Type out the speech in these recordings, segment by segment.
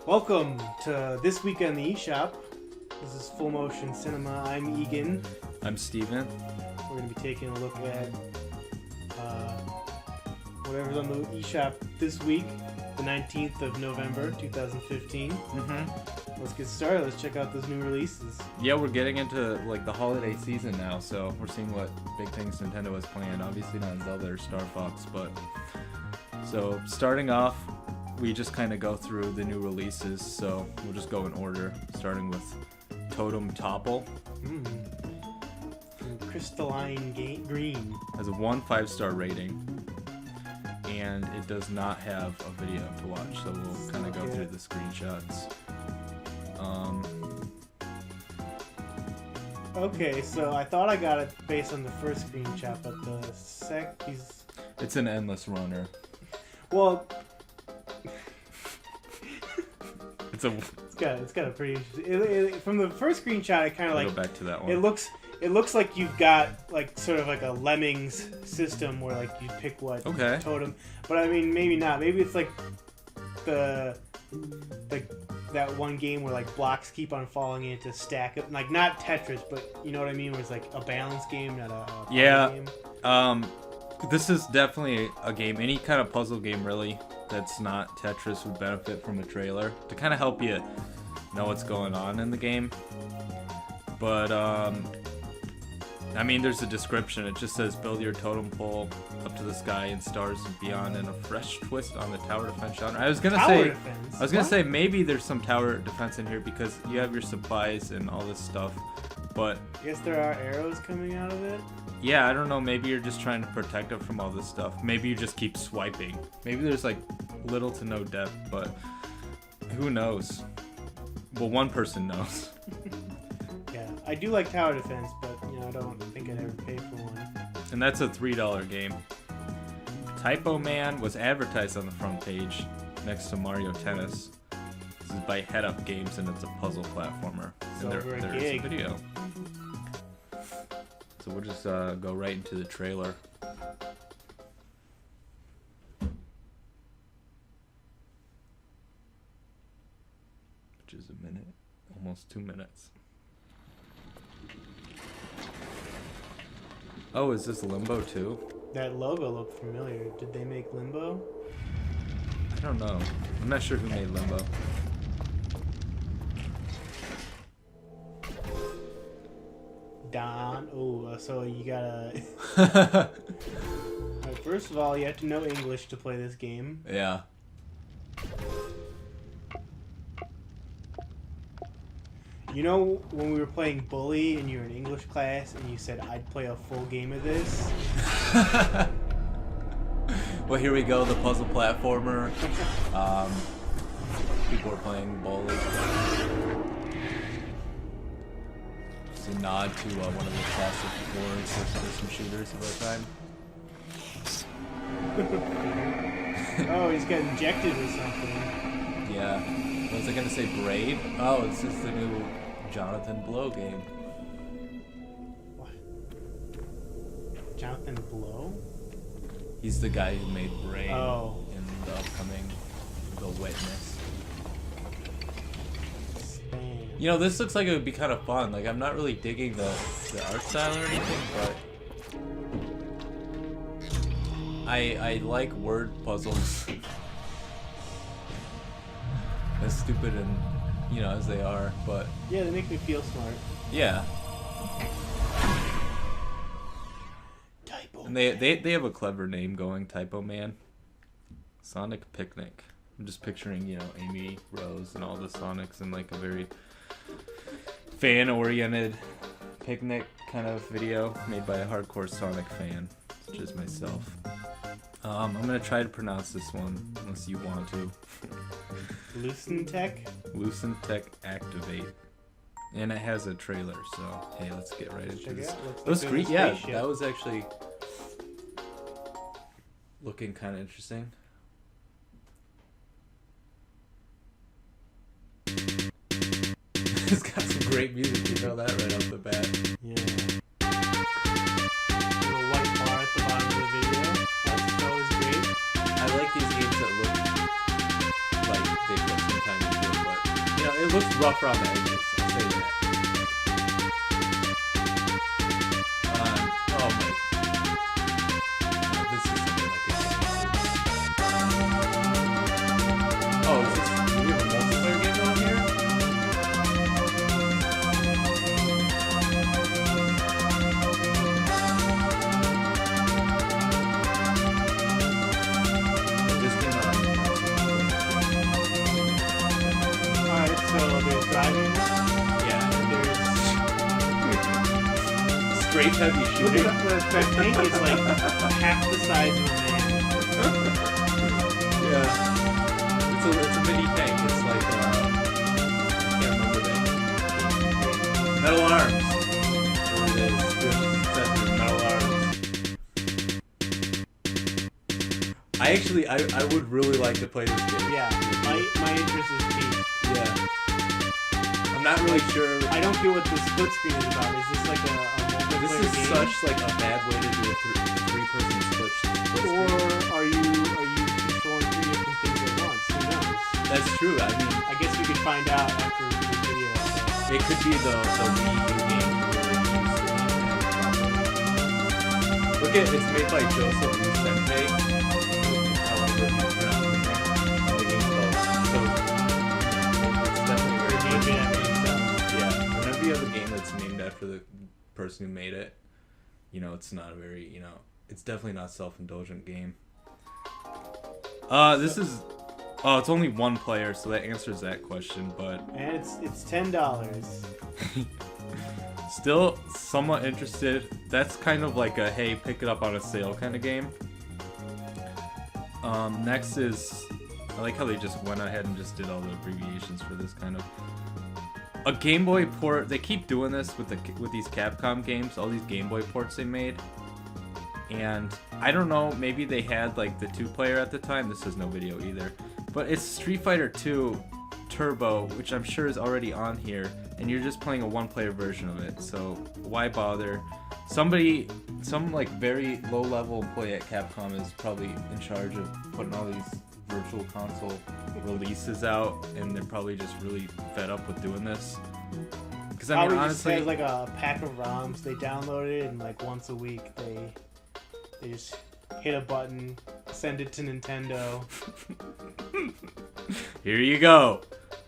Welcome to This Week on the eShop. This is Full Motion Cinema. I'm Egan. I'm Steven. We're going to be taking a look at whatever's on the eShop this week, the 19th of November, 2015. Let's get started. Let's check out those new releases. Yeah, we're getting into like the holiday season now, so we're seeing what big things Nintendo has planned. Obviously not Zelda or Star Fox, but so starting off, we just kind of go through the new releases, so we'll just go in order, starting with Totem Topple. Crystalline green. Has a 5-star rating, and it does not have a video to watch, so we'll kind of go through the screenshots. Okay, so I thought I got it based on the first screenshot, but it's an endless runner. Well, It's got a pretty from the first screenshot. It kind of like go back to that one. It looks like you've got like sort of like a Lemmings system where like you pick what totem, but I mean maybe not. Maybe it's like that one game where like blocks keep on falling into stack up, like not Tetris, but you know what I mean, where it's like a balance game, not a game. This is definitely a game. Any kind of puzzle game really that's not Tetris would benefit from a trailer to kind of help you know what's going on in the game. But I mean, there's a description. It just says build your totem pole up to the sky and stars and beyond, and a fresh twist on the tower defense genre. I was gonna say maybe there's some tower defense in here because you have your supplies and all this stuff. But I guess there are arrows coming out of it. Yeah, I don't know. Maybe you're just trying to protect it from all this stuff. Maybe you just keep swiping. Maybe there's like little to no depth, but who knows? Well, one person knows. Yeah, I do like tower defense, but you know, I don't think I'd ever pay for one. And that's a $3 game. Typo Man was advertised on the front page next to Mario Tennis. This is by Head Up Games, and it's a puzzle platformer. So and there is a video. So we'll just go right into the trailer. Which is a minute, almost 2 minutes. Oh, is this Limbo too? That logo looked familiar. Did they make Limbo? I don't know. I'm not sure who made Limbo. So you gotta... Right, first of all, you have to know English to play this game. Yeah. You know when we were playing Bully and you were in English class and you said I'd play a full game of this? Well, here we go, the puzzle platformer. People are playing Bully. It's a nod to one of the classic war and first-person shooters of our time. Oh, he's got injected with something. Yeah. Was I gonna say Braid? Oh, it's just the new Jonathan Blow game. What? Jonathan Blow? He's the guy who made Braid in the upcoming The Witness. You know, this looks like it would be kind of fun. Like, I'm not really digging the art style or anything, but I like word puzzles. As stupid and, you know, as they are, but... Yeah, they make me feel smart. Yeah. Typo and they have a clever name going, Typo Man. Sonic Picnic. I'm just picturing, you know, Amy Rose and all the Sonics in like a very fan-oriented picnic kind of video made by a hardcore Sonic fan, such as myself. I'm gonna try to pronounce this one, unless you want to. Lucentech? Lucentech Activate. And it has a trailer, so hey, let's get right into this. Yeah, that was actually looking kind of interesting. It's got some great music, you know that right off the bat. Yeah. Little white bar at the bottom of the video. That's always great. I like these games that look like they put some time into it. You know, it looks rough around the edges. I'll say that. Oh my. This is something like a Oh, is this? Do we have a multiplayer game on here? This came out on Alright, so there's driving. Yeah, There's straight heavy look shooting. at the tank is like half the size of a man. Yeah. It's a mini tank. It's like I can't remember that. Metal Arms. What it is. Good successor, Metal Arms. I would really like to play this game. Yeah, my interest is peaked. Yeah. I'm not really sure. I don't get what the split screen is about. Is this like a multiplayer This is game? such like a bad way to do a three-person split Or screen. are you controlling three different things at once? Who knows? That's true. I mean, I guess we could find out after the video. it could be the Wii U game to really use. Look at it's made by Joseph Lucente. However you pronounce the name. The game's called. So it's definitely very good. Yeah. Whenever you have a game that's named after the person who made it, you know, it's not a very, you know, it's definitely not a self-indulgent game. This is. Oh, it's only one player, so that answers that question, but And it's $10. still somewhat interested. That's kind of like a hey, pick it up on a sale kind of game. Next is, I like how they just went ahead and just did all the abbreviations for this kind of. A Game Boy port. They keep doing this with these Capcom games, all these Game Boy ports they made. And I don't know, maybe they had like the 2-player at the time. This has no video either. But it's Street Fighter 2 Turbo, which I'm sure is already on here, and you're just playing a 1-player version of it. So why bother? Some like very low-level employee at Capcom is probably in charge of putting all these virtual console releases out, and they're probably just really fed up with doing this. Because I mean, Probably honestly, just has like a pack of ROMs. They download it and like once a week they just hit a button, send it to Nintendo. here you go.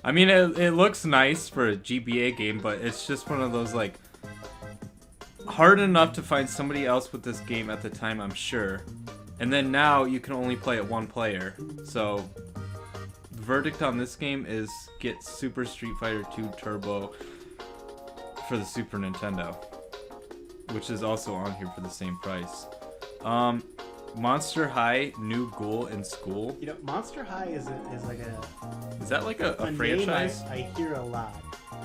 I mean, it looks nice for a GBA game, but it's just one of those like hard enough to find somebody else with this game at the time, I'm sure. And then now you can only play it 1 player. So the verdict on this game is get Super Street Fighter 2 Turbo for the Super Nintendo, which is also on here for the same price. Monster High New Ghoul in School. You know, Monster High is like a Is that like a name franchise? I hear a lot.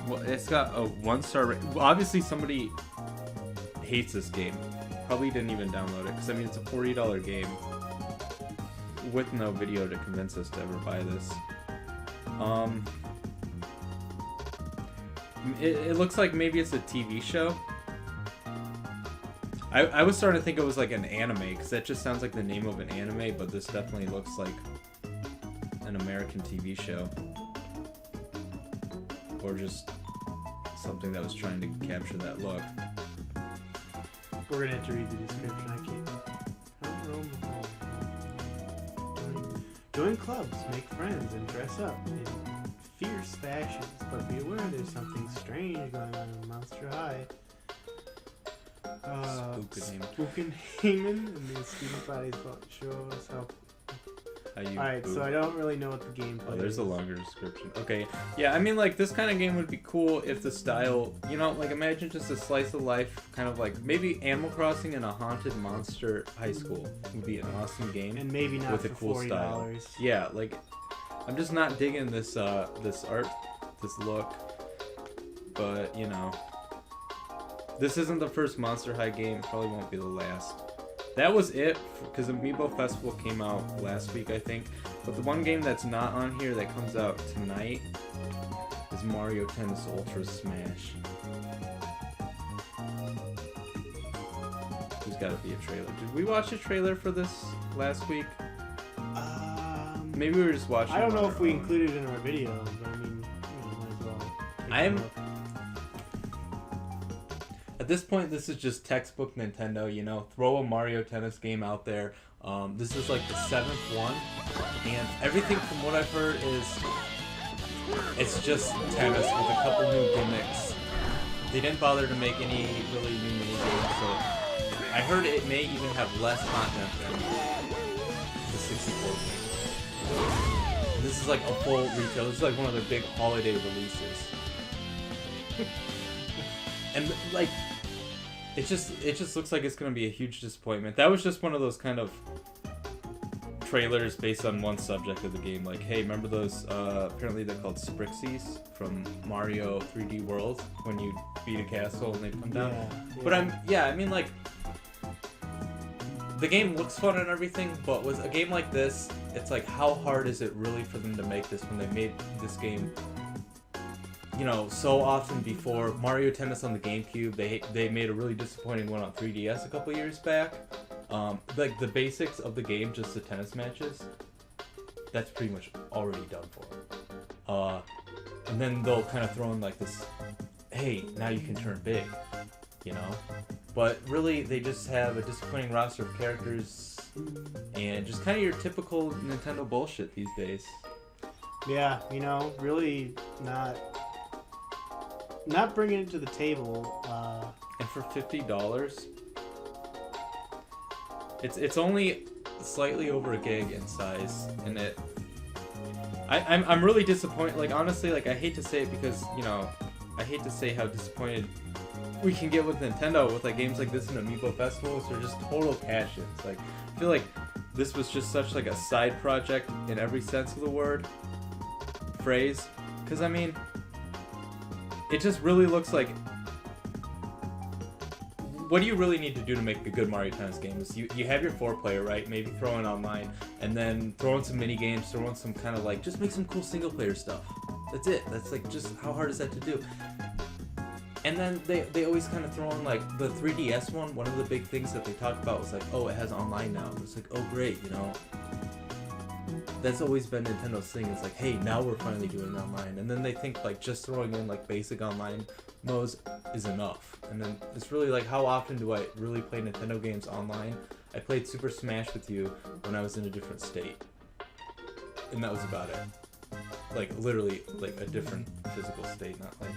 Well, it's got a 1-star rating. Well, obviously somebody hates this game. Probably didn't even download it, because I mean it's a $40 game with no video to convince us to ever buy this. It looks like maybe it's a TV show. I was starting to think it was like an anime, because that just sounds like the name of an anime, but this definitely looks like an American TV show. Or just something that was trying to capture that look. We're gonna have to read the description. I can't. Join clubs, make friends, and dress up in fierce fashions. But be aware, there's something strange going on in Monster High. Spookenhamen and the student bodies won't show us how. Alright, so I don't really know what the gameplay is. There's a longer description. Okay, yeah, I mean, like, this kind of game would be cool if the style, you know, like, imagine just a slice of life, kind of like, maybe Animal Crossing in a haunted monster high school would be an awesome game. And maybe not with for a cool $40. style. Yeah, like, I'm just not digging this, this art, this look, but, you know, this isn't the first Monster High game, probably won't be the last. That was it, because Amiibo Festival came out last week, I think. But the one game that's not on here that comes out tonight is Mario Tennis Ultra Smash. There's got to be a trailer. Did we watch a trailer for this last week? Maybe we were just watching. I don't know if we included it in our video, but I mean, At this point, this is just textbook Nintendo, you know? Throw a Mario Tennis game out there. This is like the 7th one, and everything from what I've heard is it's just tennis with a couple new gimmicks. They didn't bother to make any really new mini games, so I heard it may even have less content than the 64 game. This is like a full retail. This is like one of their big holiday releases. And like, it just looks like it's gonna be a huge disappointment. That was just one of those kind of trailers based on one subject of the game. Like, hey, remember those? Apparently they're called Sprixies from Mario 3D World when you beat a castle and they come down. Yeah. But I mean, like, the game looks fun and everything, but with a game like this, it's like, how hard is it really for them to make this when they made this game? You know, so often before. Mario Tennis on the GameCube, they made a really disappointing one on 3DS a couple years back. Like the basics of the game, just the tennis matches, that's pretty much already done for. And then they'll kind of throw in like this, hey, now you can turn big, you know? But really, they just have a disappointing roster of characters and just kind of your typical Nintendo bullshit these days. Yeah, you know, really not bringing it to the table. And for $50, it's only slightly over a gig in size, and I'm really disappointed. Like, honestly, like, I hate to say it because, you know, I hate to say how disappointed we can get with Nintendo with like games like this and Amiibo festivals. They're just total cash-ins. Like, I feel like this was just such like a side project in every sense of the phrase, because I mean, it just really looks like, what do you really need to do to make a good Mario Tennis game? Is you have your 4-player, right? Maybe throw in online, and then throw in some mini games, throw in some kind of like, just make some cool single player stuff. That's it. That's like, just how hard is that to do? And then they always kind of throw in like the 3DS one of the big things that they talked about was like, oh, it has online now. It's like, oh great, you know. That's always been Nintendo's thing. It's like, hey, now we're finally doing online. And then they think like just throwing in like basic online modes is enough. And then it's really like, how often do I really play Nintendo games online? I played Super Smash with you when I was in a different state. And that was about it. Like, literally, like a different physical state, not like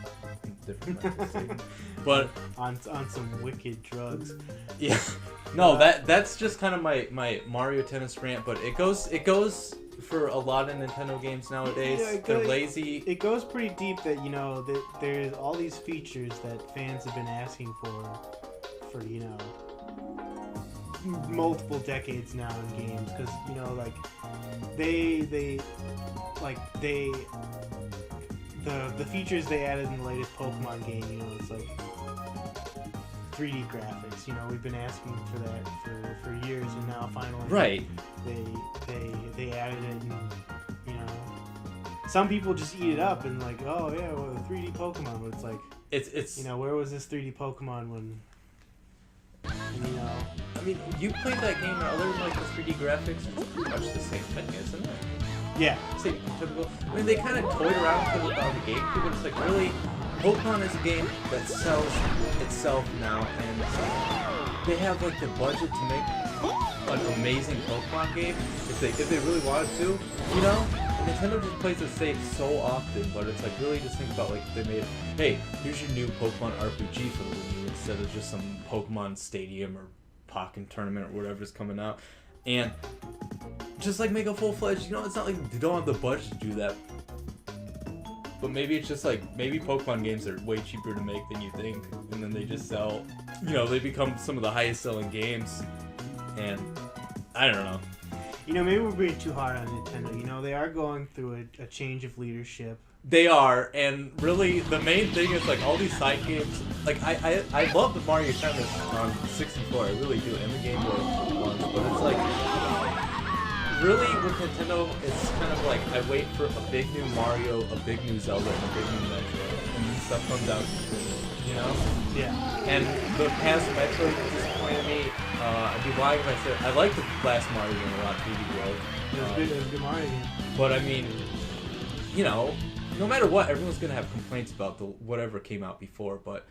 a different mental state. But on some wicked drugs. Yeah. No, that's just kind of my Mario Tennis rant, but it goes for a lot of Nintendo games nowadays. Yeah, they're lazy. It goes pretty deep that, you know, that there's all these features that fans have been asking for, you know, multiple decades now in games, because, you know, like the features they added in the latest Pokemon game, you know, it's like 3D graphics. You know, we've been asking for that for years, and now finally, right? They added it, and, you know, some people just eat it up and like, oh yeah, well, 3D Pokemon, but it's like, it's you know, where was this 3D Pokemon when, you know? I mean, you played that game, and other than like the 3D graphics, it's pretty much the same thing, isn't it? Yeah. Same typical. I mean, they kind of toyed around with it on the GameCube, but it's like, really, Pokemon is a game that sells itself now, and they have like the budget to make an amazing Pokemon game if they really wanted to, you know? And Nintendo just plays it safe so often, but it's like, really just think about like if they made, hey, here's your new Pokemon RPG for the Wii U instead of just some Pokemon Stadium or Pokken Tournament or whatever's coming out, and just like make a full-fledged, you know, it's not like they don't have the budget to do that, but maybe it's just like, maybe Pokemon games are way cheaper to make than you think, and then they just sell, you know, they become some of the highest selling games, and I don't know. You know, maybe we're being too hard on Nintendo. You know, they are going through a change of leadership. They are, and really the main thing is like all these side games. Like I love the Mario Tennis on 64, I really do, and the Game Boy ones. But it's like, really with Nintendo, it's kind of like I wait for a big new Mario, a big new Zelda, and a big new Metroid, and then stuff comes out, you know? Yeah. And the past Metroid disappointed me. I'd be lying if I said I liked the last Mario game a lot, 3D World. It was good Mario game. But I mean, you know, no matter what, everyone's gonna have complaints about the whatever came out before, but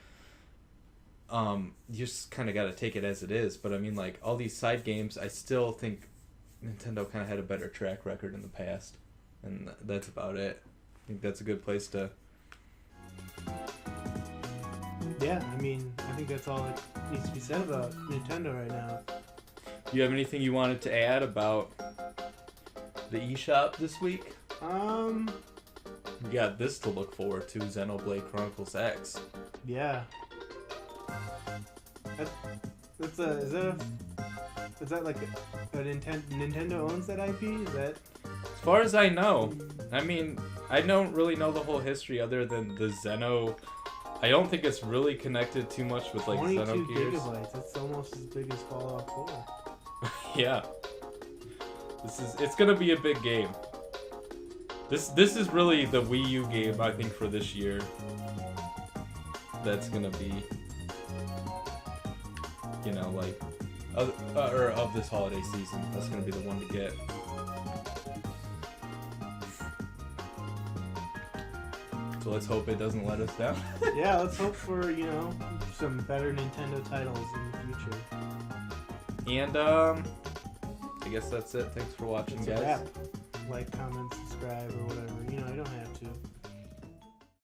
you just kind of got to take it as it is. But I mean, like, all these side games, I still think Nintendo kind of had a better track record in the past, and that's about it. I think that's a good place to... Yeah, I mean, I think that's all that needs to be said about Nintendo right now. Do you have anything you wanted to add about the eShop this week? We got this to look forward to, Xenoblade Chronicles X. Yeah. Is that like a Nintendo owns that IP? Is that? As far as I know, I mean, I don't really know the whole history other than the Xeno. I don't think it's really connected too much with like 22 Xenogears. gigabytes. That's almost as big as Fallout 4. Yeah. It's gonna be a big game. This is really the Wii U game, I think, for this year. That's gonna be, you know, like, or of this holiday season. That's gonna be the one to get. So let's hope it doesn't let us down. Yeah, let's hope for, you know, some better Nintendo titles in the future. And I guess that's it. Thanks for watching, It's guys. a wrap. Like, comment, subscribe, or whatever. You know, I don't have